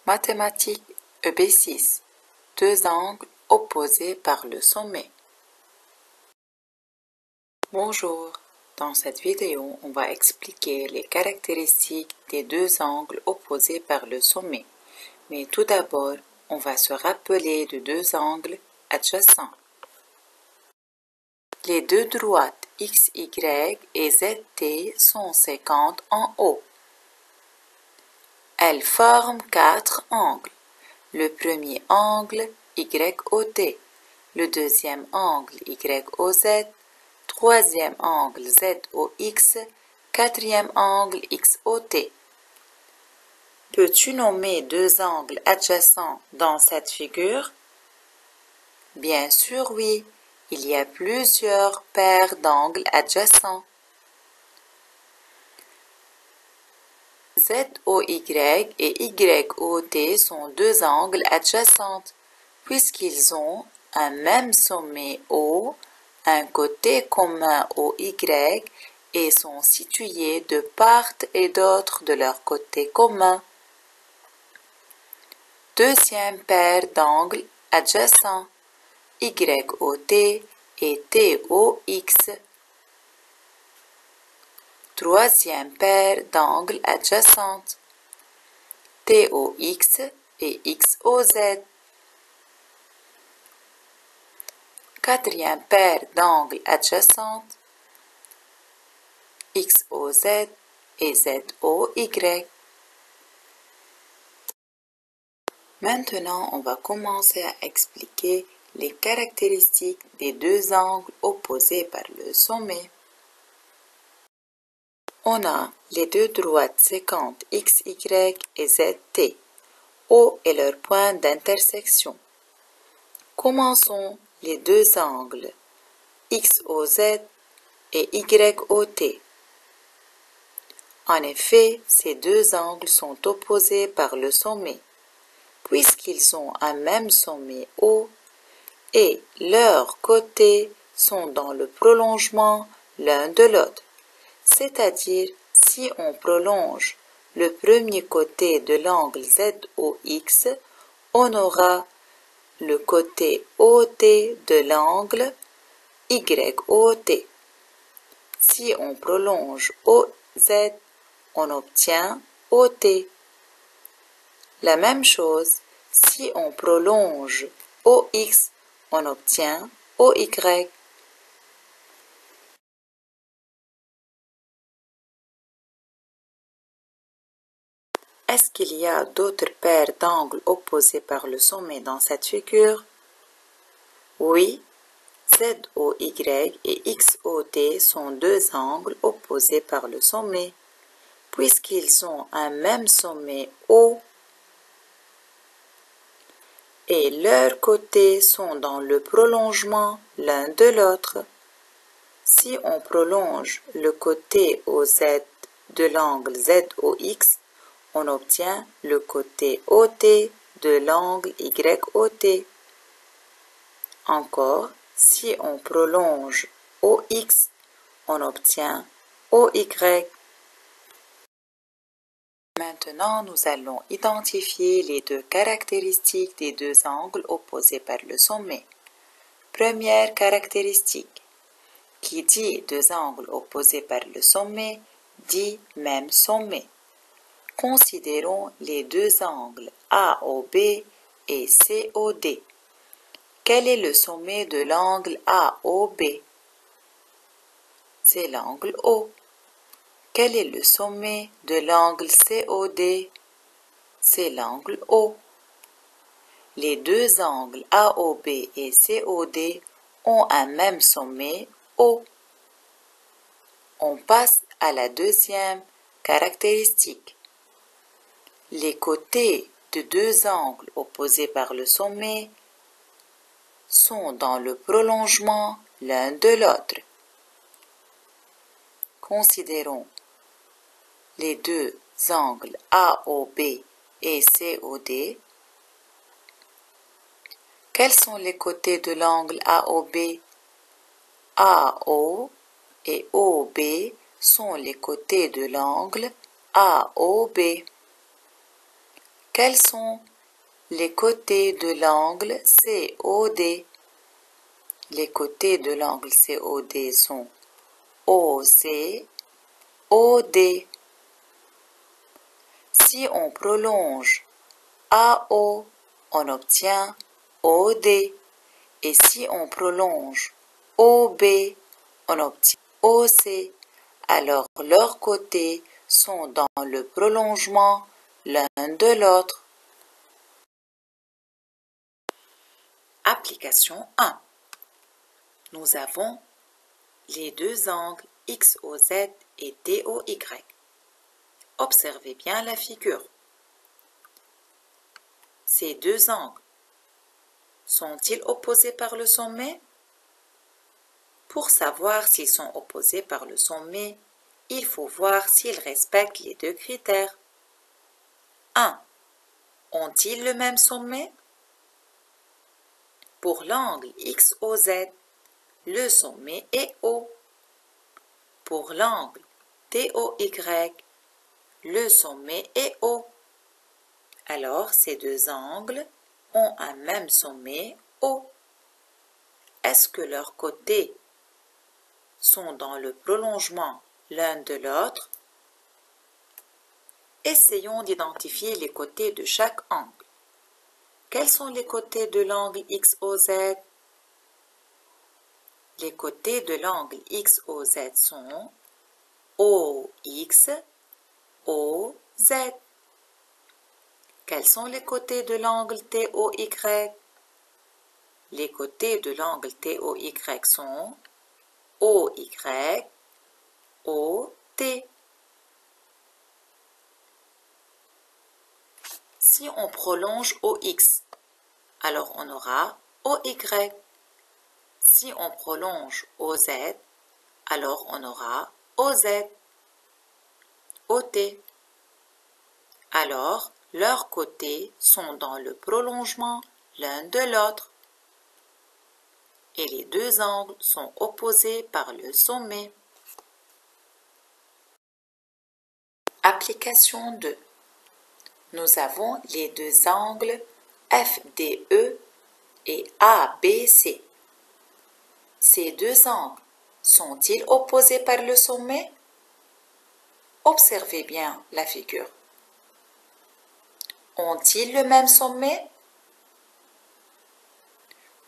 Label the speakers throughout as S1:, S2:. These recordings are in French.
S1: Mathématiques EB6. Deux angles opposés par le sommet. Bonjour, dans cette vidéo, on va expliquer les caractéristiques des deux angles opposés par le sommet. Mais tout d'abord, on va se rappeler de deux angles adjacents. Les deux droites XY et ZT sont séquentes en haut. Elles forment quatre angles. Le premier angle YOT, le deuxième angle YOZ, troisième angle ZOX, quatrième angle XOT. Peux-tu nommer deux angles adjacents dans cette figure? Bien sûr, oui. Il y a plusieurs paires d'angles adjacents. ZOY et YOT sont deux angles adjacents puisqu'ils ont un même sommet O, un côté commun OY et sont situés de part et d'autre de leur côté commun. Deuxième paire d'angles adjacents, YOT et TOX. Troisième paire d'angles adjacentes, TOX et XOZ. Quatrième paire d'angles adjacentes, XOZ et ZOY. Maintenant, on va commencer à expliquer les caractéristiques des deux angles opposés par le sommet. On a les deux droites séquentes XY et ZT. O est leur point d'intersection. Commençons les deux angles XOZ et YOT. En effet, ces deux angles sont opposés par le sommet, puisqu'ils ont un même sommet O et leurs côtés sont dans le prolongement l'un de l'autre. C'est-à-dire, si on prolonge le premier côté de l'angle ZOX, on aura le côté OT de l'angle YOT. Si on prolonge OZ, on obtient OT. La même chose, si on prolonge OX, on obtient OY. Est-ce qu'il y a d'autres paires d'angles opposés par le sommet dans cette figure? Oui, ZOY et XOT sont deux angles opposés par le sommet, puisqu'ils ont un même sommet O et leurs côtés sont dans le prolongement l'un de l'autre. Si on prolonge le côté OZ de l'angle ZOX, on obtient le côté OT de l'angle YOT. Encore, si on prolonge OX, on obtient OY. Maintenant, nous allons identifier les deux caractéristiques des deux angles opposés par le sommet. Première caractéristique. Qui dit deux angles opposés par le sommet, dit même sommet. Considérons les deux angles AOB et COD. Quel est le sommet de l'angle AOB? C'est l'angle O. Quel est le sommet de l'angle COD? C'est l'angle O. Les deux angles AOB et COD ont un même sommet O. On passe à la deuxième caractéristique. Les côtés de deux angles opposés par le sommet sont dans le prolongement l'un de l'autre. Considérons les deux angles AOB et COD. Quels sont les côtés de l'angle AOB? AO et OB sont les côtés de l'angle AOB. Quels sont les côtés de l'angle COD? Les côtés de l'angle COD sont OC, OD. Si on prolonge AO, on obtient OD. Et si on prolonge OB, on obtient OC. Alors leurs côtés sont dans le prolongement l'un de l'autre. Application 1. Nous avons les deux angles XOZ et DOY. Observez bien la figure. Ces deux angles sont-ils opposés par le sommet? Pour savoir s'ils sont opposés par le sommet, il faut voir s'ils respectent les deux critères. 1. Ont-ils le même sommet? Pour l'angle XOZ, le sommet est haut. Pour l'angle DOY, le sommet est haut. Alors, ces deux angles ont un même sommet haut. Est-ce que leurs côtés sont dans le prolongement l'un de l'autre? Essayons d'identifier les côtés de chaque angle. Quels sont les côtés de l'angle XOZ? Les côtés de l'angle XOZ sont OX, OZ. Quels sont les côtés de l'angle TOY? Les côtés de l'angle TOY sont OY, OT. Si on prolonge OX, alors on aura OY. Si on prolonge OZ, alors on aura OZ, OT. Alors, leurs côtés sont dans le prolongement l'un de l'autre. Et les deux angles sont opposés par le sommet. Application 2. Nous avons les deux angles FDE et ABC. Ces deux angles sont-ils opposés par le sommet? Observez bien la figure. Ont-ils le même sommet?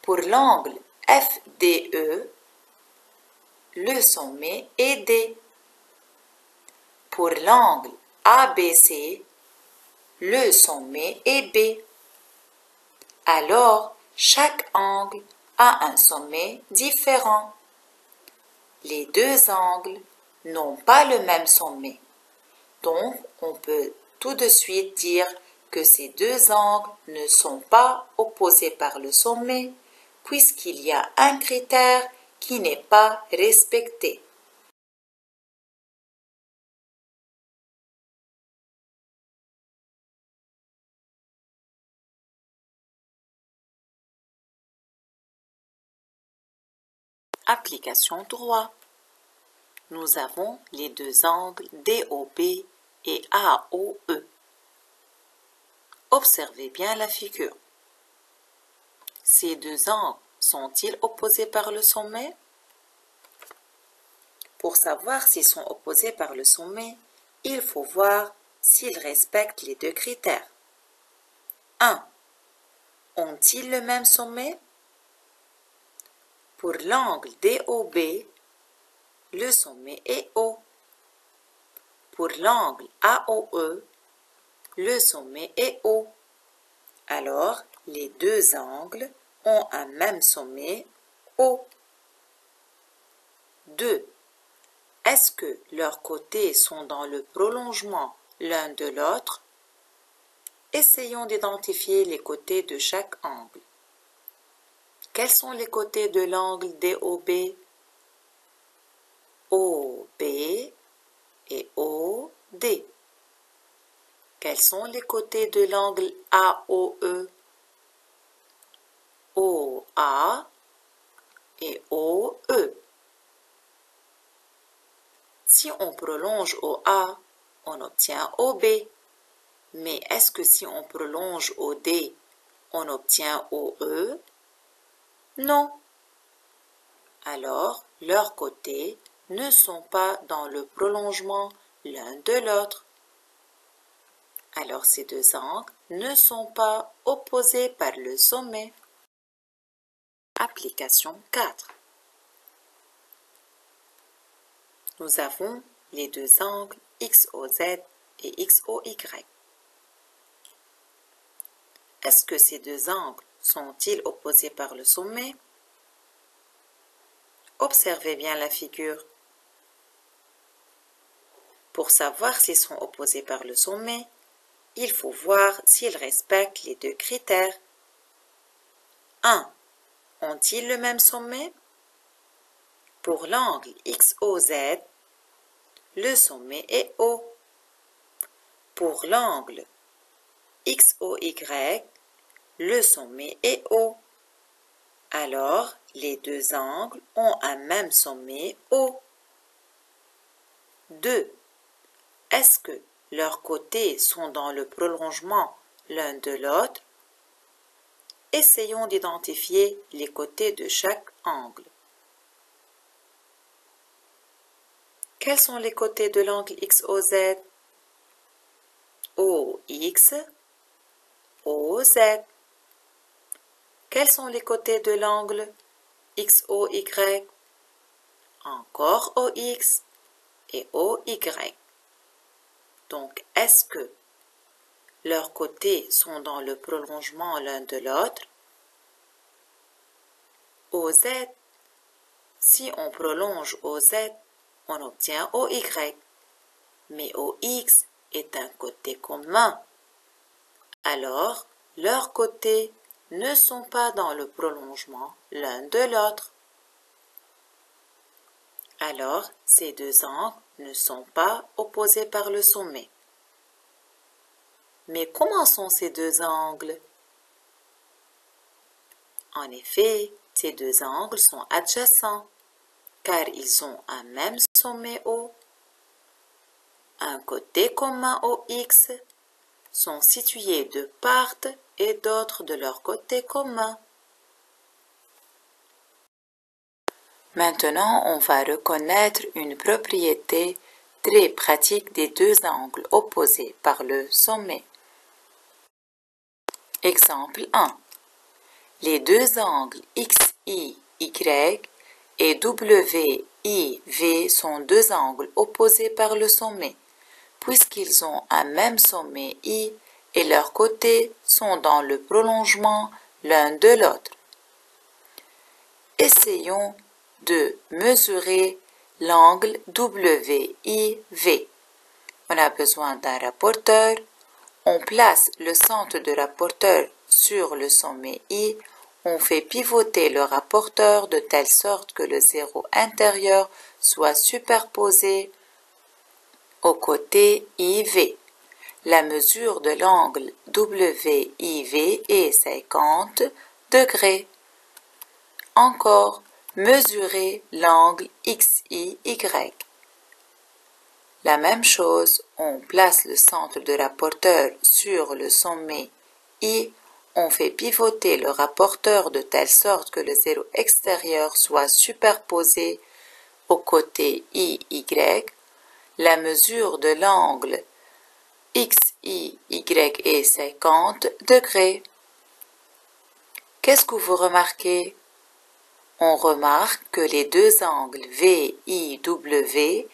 S1: Pour l'angle FDE, le sommet est D. Pour l'angle ABC, le sommet est B. Alors, chaque angle a un sommet différent. Les deux angles n'ont pas le même sommet. Donc, on peut tout de suite dire que ces deux angles ne sont pas opposés par le sommet, puisqu'il y a un critère qui n'est pas respecté. Application 3. Nous avons les deux angles DOB et AOE. Observez bien la figure. Ces deux angles sont-ils opposés par le sommet? Pour savoir s'ils sont opposés par le sommet, il faut voir s'ils respectent les deux critères. 1. Ont-ils le même sommet? Pour l'angle DOB, le sommet est haut. Pour l'angle AOE, le sommet est haut. Alors, les deux angles ont un même sommet haut. 2. Est-ce que leurs côtés sont dans le prolongement l'un de l'autre? Essayons d'identifier les côtés de chaque angle. Quels sont les côtés de l'angle DOB? OB et OD. Quels sont les côtés de l'angle AOE? OA et OE. Si on prolonge OA, on obtient OB. Mais est-ce que si on prolonge OD, on obtient OE? Non. Alors, leurs côtés ne sont pas dans le prolongement l'un de l'autre. Alors, ces deux angles ne sont pas opposés par le sommet. Application 4. Nous avons les deux angles XOZ et XOY. Est-ce que ces deux angles sont-ils opposés par le sommet? Observez bien la figure. Pour savoir s'ils sont opposés par le sommet, il faut voir s'ils respectent les deux critères. 1. Ont-ils le même sommet? Pour l'angle XOZ, le sommet est O. Pour l'angle XOY, le sommet est O. Alors, les deux angles ont un même sommet O. 2. Est-ce que leurs côtés sont dans le prolongement l'un de l'autre? Essayons d'identifier les côtés de chaque angle. Quels sont les côtés de l'angle XOZ? OX, OZ. Quels sont les côtés de l'angle XOY? Encore OX et OY. Donc, est-ce que leurs côtés sont dans le prolongement l'un de l'autre? OZ, si on prolonge OZ, on obtient OY. Mais OX est un côté commun. Alors, leurs côtés ne sont pas dans le prolongement l'un de l'autre. Alors, ces deux angles ne sont pas opposés par le sommet. Mais comment sont ces deux angles? En effet, ces deux angles sont adjacents, car ils ont un même sommet O. Un côté commun OX sont situés de part et d'autre de leur côté commun. Maintenant, on va reconnaître une propriété très pratique des deux angles opposés par le sommet. Exemple 1. Les deux angles XIY et WIV sont deux angles opposés par le sommet, puisqu'ils ont un même sommet I et leurs côtés sont dans le prolongement l'un de l'autre. Essayons de mesurer l'angle WIV. On a besoin d'un rapporteur. On place le centre de rapporteur sur le sommet I. On fait pivoter le rapporteur de telle sorte que le zéro intérieur soit superposé au côté IV. La mesure de l'angle WIV est 50 degrés. Encore, mesurer l'angle XIY. La même chose, on place le centre de rapporteur sur le sommet I. On fait pivoter le rapporteur de telle sorte que le zéro extérieur soit superposé au côté IY. La mesure de l'angle XIY est 50 degrés. Qu'est-ce que vous remarquez? On remarque que les deux angles VIW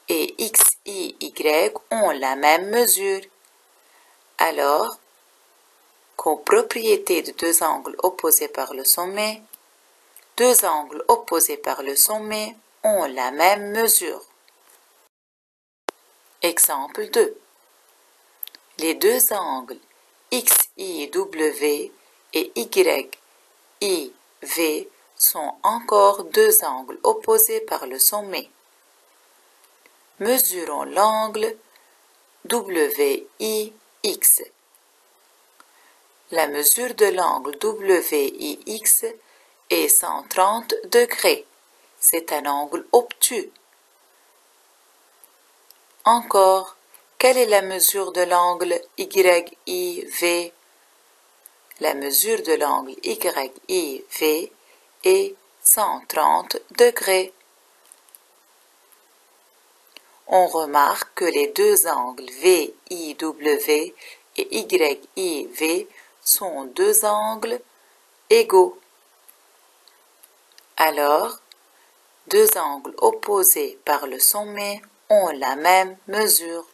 S1: et XIY ont la même mesure. Alors, comme propriété de deux angles opposés par le sommet, deux angles opposés par le sommet ont la même mesure. Exemple 2. Les deux angles XIW et YIV sont encore deux angles opposés par le sommet. Mesurons l'angle WIX. La mesure de l'angle WIX est 130 degrés. C'est un angle obtus. Encore, Quelle est la mesure de l'angle YIV? La mesure de l'angle YIV est 130 degrés. On remarque que les deux angles VIW et YIV sont deux angles égaux. Alors, deux angles opposés par le sommet ont la même mesure.